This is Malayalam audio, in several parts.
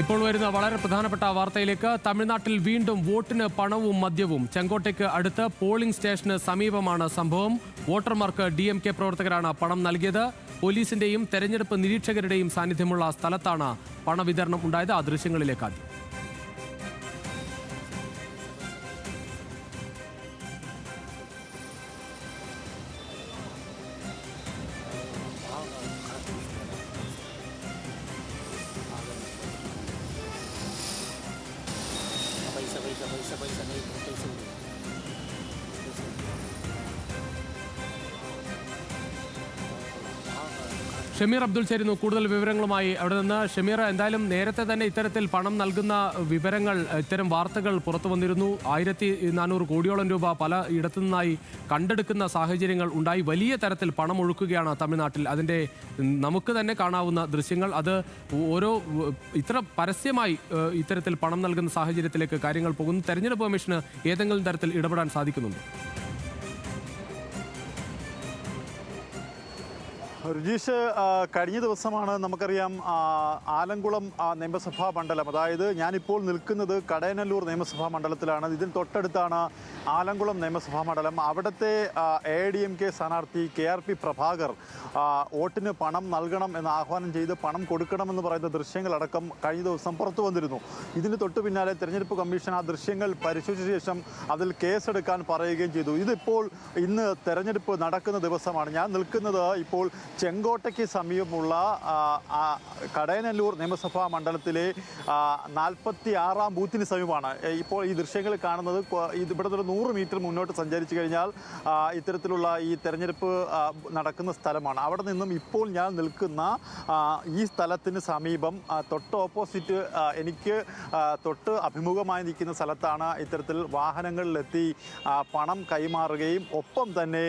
ഇപ്പോൾ വരുന്ന വളരെ പ്രധാനപ്പെട്ട വാർത്തയിലേക്ക്. തമിഴ്നാട്ടിൽ വീണ്ടും വോട്ടിന് പണവും മദ്യവും. ചെങ്കോട്ടയ്ക്ക് അടുത്ത് പോളിംഗ് സ്റ്റേഷന് സമീപമാണ് സംഭവം. വോട്ടർമാർക്ക് DMK പ്രവർത്തകരാണ് പണം നൽകിയത്. പോലീസിന്റെയും തെരഞ്ഞെടുപ്പ് നിരീക്ഷകരുടെയും സാന്നിധ്യമുള്ള സ്ഥലത്താണ് പണവിതരണം ഉണ്ടായത്. ആ ദൃശ്യങ്ങളിലേക്ക് ആദ്യം. पैसा नहीं पैसे ഷമീർ അബ്ദുൾ ചേരുന്നു കൂടുതൽ വിവരങ്ങളുമായി. അവിടെ നിന്ന് ഷമീർ, എന്തായാലും നേരത്തെ തന്നെ ഇത്തരത്തിൽ പണം നൽകുന്ന വിവരങ്ങൾ, ഇത്തരം വാർത്തകൾ പുറത്തു വന്നിരുന്നു. 1400 കോടിയോളം രൂപ പല ഇടത്തു നിന്നായി കണ്ടെടുക്കുന്ന സാഹചര്യങ്ങൾ ഉണ്ടായി. വലിയ തരത്തിൽ പണം ഒഴുക്കുകയാണ് തമിഴ്നാട്ടിൽ. അതിൻ്റെ നമുക്ക് തന്നെ കാണാവുന്ന ദൃശ്യങ്ങൾ. അത് ഓരോ ഇത്ര പരസ്യമായി ഇത്തരത്തിൽ പണം നൽകുന്ന സാഹചര്യത്തിലേക്ക് കാര്യങ്ങൾ പോകുന്നു. തെരഞ്ഞെടുപ്പ് കമ്മീഷന് ഏതെങ്കിലും തരത്തിൽ ഇടപെടാൻ സാധിക്കുന്നുണ്ട്? രുജീഷ്, കഴിഞ്ഞ ദിവസമാണ് നമുക്കറിയാം ആലങ്കുളം നിയമസഭാ മണ്ഡലം, അതായത് ഞാനിപ്പോൾ നിൽക്കുന്നത് കടയനല്ലൂർ നിയമസഭാ മണ്ഡലത്തിലാണ്. ഇതിന് തൊട്ടടുത്താണ് ആലങ്കുളം നിയമസഭാ മണ്ഡലം. അവിടുത്തെ AIADMK സ്ഥാനാർത്ഥി KRP പ്രഭാകർ വോട്ടിന് പണം നൽകണം എന്ന് ആഹ്വാനം ചെയ്ത് പണം കൊടുക്കണമെന്ന് പറയുന്ന ദൃശ്യങ്ങളടക്കം കഴിഞ്ഞ ദിവസം പുറത്തു വന്നിരുന്നു. ഇതിന് തൊട്ടു പിന്നാലെ തെരഞ്ഞെടുപ്പ് കമ്മീഷൻ ആ ദൃശ്യങ്ങൾ പരിശോധിച്ച ശേഷം അതിൽ കേസെടുക്കാൻ പറയുകയും ചെയ്തു. ഇതിപ്പോൾ ഇന്ന് തെരഞ്ഞെടുപ്പ് നടക്കുന്ന ദിവസമാണ്. ഞാൻ നിൽക്കുന്നത് ഇപ്പോൾ ചെങ്കോട്ടയ്ക്ക് സമീപമുള്ള കടയനല്ലൂർ നിയമസഭാ മണ്ഡലത്തിലെ 46-ാം ബൂത്തിന് സമീപമാണ്. ഇപ്പോൾ ഈ ദൃശ്യങ്ങൾ കാണുന്നത് ഇവിടെ നിന്ന് 100 മീറ്റർ മുന്നോട്ട് സഞ്ചരിച്ചു കഴിഞ്ഞാൽ ഇത്തരത്തിലുള്ള ഈ തെരഞ്ഞെടുപ്പ് നടക്കുന്ന സ്ഥലമാണ്. അവിടെ നിന്നും ഇപ്പോൾ ഞാൻ നിൽക്കുന്ന ഈ സ്ഥലത്തിന് സമീപം തൊട്ട് ഓപ്പോസിറ്റ് എനിക്ക് തൊട്ട് അഭിമുഖമായി നിൽക്കുന്ന സ്ഥലത്താണ് ഇത്തരത്തിൽ വാഹനങ്ങളിലെത്തി പണം കൈമാറുകയും ഒപ്പം തന്നെ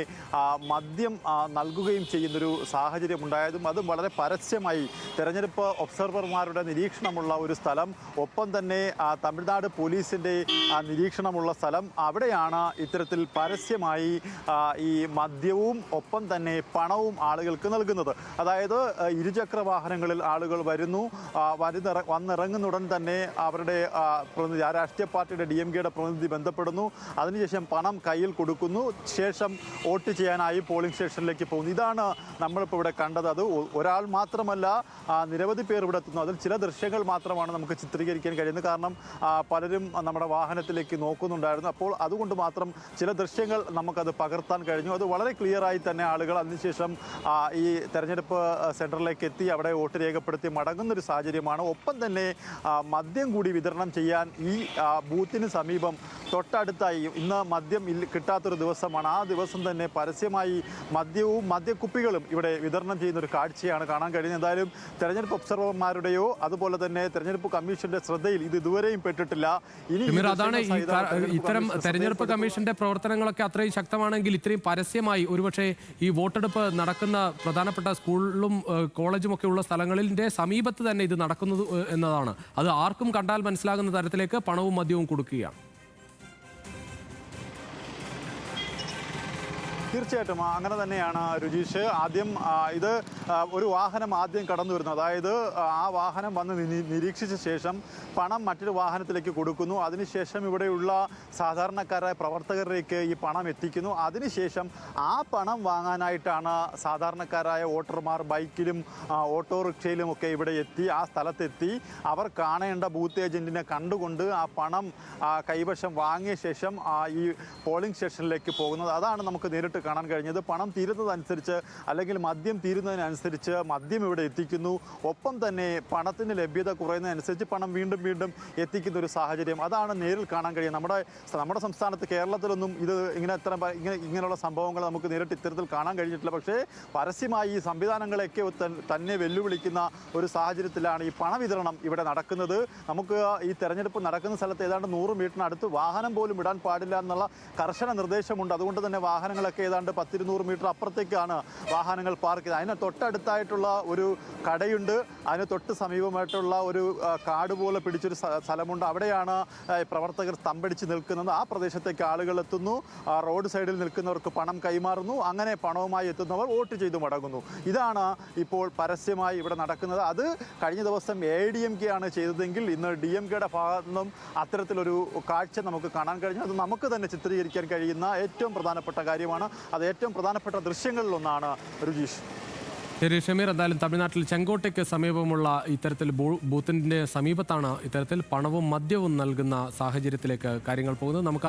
മദ്യം നൽകുകയും ചെയ്യുന്നൊരു സാഹചര്യം ഉണ്ടായതും അതും വളരെ പരസ്യമായി തെരഞ്ഞെടുപ്പ് ഒബ്സർവർമാരുടെ നിരീക്ഷണമുള്ള ഒരു സ്ഥലം, ഒപ്പം തന്നെ തമിഴ്നാട് പോലീസിൻ്റെ നിരീക്ഷണമുള്ള സ്ഥലം. അവിടെയാണ് ഇത്തരത്തിൽ പരസ്യമായി ഈ മദ്യവും ഒപ്പം തന്നെ പണവും ആളുകൾക്ക് നൽകുന്നത്. അതായത് ഇരുചക്ര വാഹനങ്ങളിൽ ആളുകൾ വരുന്നു, വന്നിറങ്ങുന്ന ഉടൻ തന്നെ അവരുടെ പ്രതിനിധി, ആ രാഷ്ട്രീയ പാർട്ടിയുടെ DMKയുടെ പ്രതിനിധി ബന്ധപ്പെടുന്നു. അതിനുശേഷം പണം കയ്യിൽ കൊടുക്കുന്നു. ശേഷം വോട്ട് ചെയ്യാനായി പോളിംഗ് സ്റ്റേഷനിലേക്ക് പോകുന്നു. ഇതാണ് നമ്മളിപ്പോൾ ഇവിടെ കണ്ടത്. അത് ഒരാൾ മാത്രമല്ല, നിരവധി പേർ ഇവിടെ എത്തുന്നു. അതിൽ ചില ദൃശ്യങ്ങൾ മാത്രമാണ് നമുക്ക് ചിത്രീകരിക്കാൻ കഴിയുന്നത്. കാരണം പലരും നമ്മുടെ വാഹനത്തിലേക്ക് നോക്കുന്നുണ്ടായിരുന്നു. അപ്പോൾ അതുകൊണ്ട് മാത്രം ചില ദൃശ്യങ്ങൾ നമുക്കത് പകർത്താൻ കഴിഞ്ഞു. അത് വളരെ ക്ലിയറായി തന്നെ ആളുകൾ അതിനുശേഷം ഈ തെരഞ്ഞെടുപ്പ് സെൻറ്ററിലേക്ക് എത്തി അവിടെ വോട്ട് രേഖപ്പെടുത്തി മടങ്ങുന്നൊരു സാഹചര്യമാണ്. ഒപ്പം തന്നെ മദ്യം കൂടി വിതരണം ചെയ്യാൻ ഈ ബൂത്തിന് സമീപം തൊട്ടടുത്തായി, ഇന്ന് മദ്യം കിട്ടാത്തൊരു ദിവസമാണ്, ആ ദിവസം തന്നെ പരസ്യമായി മദ്യവും മദ്യക്കുപ്പികളും ഇവിടെ വിതരണം ചെയ്യുന്ന ഒരു കാഴ്ചയാണ് കാണാൻ കഴിയുന്നത്. എന്തായാലും തെരഞ്ഞെടുപ്പ് ഒബ്സർവർമാരുടെയോ അതുപോലെ തന്നെ തെരഞ്ഞെടുപ്പ് കമ്മീഷന്റെ ശ്രദ്ധയിൽ ഇത് ഇതുവരെയും പെട്ടിട്ടില്ല. അതാണ് ഇത്തരം തെരഞ്ഞെടുപ്പ് കമ്മീഷന്റെ പ്രവർത്തനങ്ങളൊക്കെ അത്രയും ശക്തമാണെങ്കിൽ ഇത്രയും പരസ്യമായി ഒരുപക്ഷെ ഈ വോട്ടെടുപ്പ് നടക്കുന്ന പ്രധാനപ്പെട്ട സ്കൂളിലും കോളേജും ഒക്കെ ഉള്ള സ്ഥലങ്ങളിൻ്റെ സമീപത്ത് തന്നെ ഇത് നടക്കുന്നത് എന്നതാണ്. അത് ആർക്കും കണ്ടാൽ മനസ്സിലാകുന്ന തരത്തിലേക്ക് പണവും മദ്യവും കൊടുക്കുകയാണ്. തീർച്ചയായിട്ടും അങ്ങനെ തന്നെയാണ് രുജീഷ്. ആദ്യം ഇത് ഒരു വാഹനം ആദ്യം കടന്നു വരുന്നു. അതായത് ആ വാഹനം വന്ന് നിരീക്ഷിച്ച ശേഷം പണം മറ്റൊരു വാഹനത്തിലേക്ക് കൊടുക്കുന്നു. അതിനുശേഷം ഇവിടെയുള്ള സാധാരണക്കാരായ പ്രവർത്തകരിലേക്ക് ഈ പണം എത്തിക്കുന്നു. അതിനുശേഷം ആ പണം വാങ്ങാനായിട്ടാണ് സാധാരണക്കാരായ വോട്ടർമാർ ബൈക്കിലും ഓട്ടോറിക്ഷയിലും ഒക്കെ ഇവിടെ എത്തി, ആ സ്ഥലത്തെത്തി അവർ കാണേണ്ട ബൂത്ത് ഏജൻറ്റിനെ കണ്ടുകൊണ്ട് ആ പണം കൈവശം വാങ്ങിയ ശേഷം ഈ പോളിംഗ് സ്റ്റേഷനിലേക്ക് പോകുന്നത്. അതാണ് നമുക്ക് നേരിട്ട് കാണാൻ കഴിഞ്ഞത്. പണം തീരുന്നതനുസരിച്ച് അല്ലെങ്കിൽ മദ്യം തീരുന്നതിനനുസരിച്ച് മദ്യം ഇവിടെ എത്തിക്കുന്നു. ഒപ്പം തന്നെ പണത്തിന് ലഭ്യത കുറയുന്നതനുസരിച്ച് പണം വീണ്ടും വീണ്ടും എത്തിക്കുന്ന ഒരു സാഹചര്യം അതാണ് നേരിൽ കാണാൻ കഴിയും. നമ്മുടെ സംസ്ഥാനത്ത് കേരളത്തിലൊന്നും ഇത് ഇങ്ങനെയുള്ള സംഭവങ്ങൾ നമുക്ക് നേരിട്ട് ഇത്തരത്തിൽ കാണാൻ കഴിഞ്ഞിട്ടില്ല. പക്ഷേ പരസ്യമായി ഈ സംവിധാനങ്ങളെയൊക്കെ തന്നെ വെല്ലുവിളിക്കുന്ന ഒരു സാഹചര്യത്തിലാണ് ഈ പണവിതരണം ഇവിടെ നടക്കുന്നത്. നമുക്ക് ഈ തെരഞ്ഞെടുപ്പ് നടക്കുന്ന സ്ഥലത്ത് ഏതാണ്ട് 100 മീറ്ററിനടുത്ത് വാഹനം പോലും ഇടാൻ പാടില്ല എന്നുള്ള കർശന നിർദ്ദേശമുണ്ട്. അതുകൊണ്ട് തന്നെ വാഹനങ്ങളൊക്കെ ഏതാണ്ട് 100-200 മീറ്റർ അപ്പുറത്തേക്കാണ് വാഹനങ്ങൾ പാർക്ക് ചെയ്തത്. അതിന് തൊട്ടടുത്തായിട്ടുള്ള ഒരു കടയുണ്ട്, അതിന് തൊട്ട് സമീപമായിട്ടുള്ള ഒരു കാട് പോലെ പിടിച്ചൊരു സ്ഥലമുണ്ട്. അവിടെയാണ് പ്രവർത്തകർ സ്തംഭിച്ച് നിൽക്കുന്നത്. ആ പ്രദേശത്തേക്ക് ആളുകൾ എത്തുന്നു, റോഡ് സൈഡിൽ നിൽക്കുന്നവർക്ക് പണം കൈമാറുന്നു, അങ്ങനെ പണവുമായി എത്തുന്നവർ വോട്ട് ചെയ്തു മടങ്ങുന്നു. ഇതാണ് ഇപ്പോൾ പരസ്യമായി ഇവിടെ നടക്കുന്നത്. അത് കഴിഞ്ഞ ദിവസം ADMK ആണ് ചെയ്തതെങ്കിൽ ഇന്ന് DMKയുടെ ഭാഗത്തു നിന്നും അത്തരത്തിലൊരു കാഴ്ച നമുക്ക് കാണാൻ കഴിഞ്ഞു. അത് നമുക്ക് തന്നെ ചിത്രീകരിക്കാൻ കഴിയുന്ന ഏറ്റവും പ്രധാനപ്പെട്ട കാര്യമാണ്. അത് ഏറ്റവും പ്രധാനപ്പെട്ട ദൃശ്യങ്ങളിലൊന്നാണ് രുജീഷ്. ശരി ഷമീർ, എന്തായാലും തമിഴ്നാട്ടിൽ ചെങ്കോട്ടയ്ക്ക് സമീപമുള്ള ഇത്തരത്തിൽ ബൂത്തിൻ്റെ സമീപത്താണ് ഇത്തരത്തിൽ പണവും മദ്യവും നൽകുന്ന സാഹചര്യത്തിലേക്ക് കാര്യങ്ങൾ പോകുന്നത്. നമുക്ക്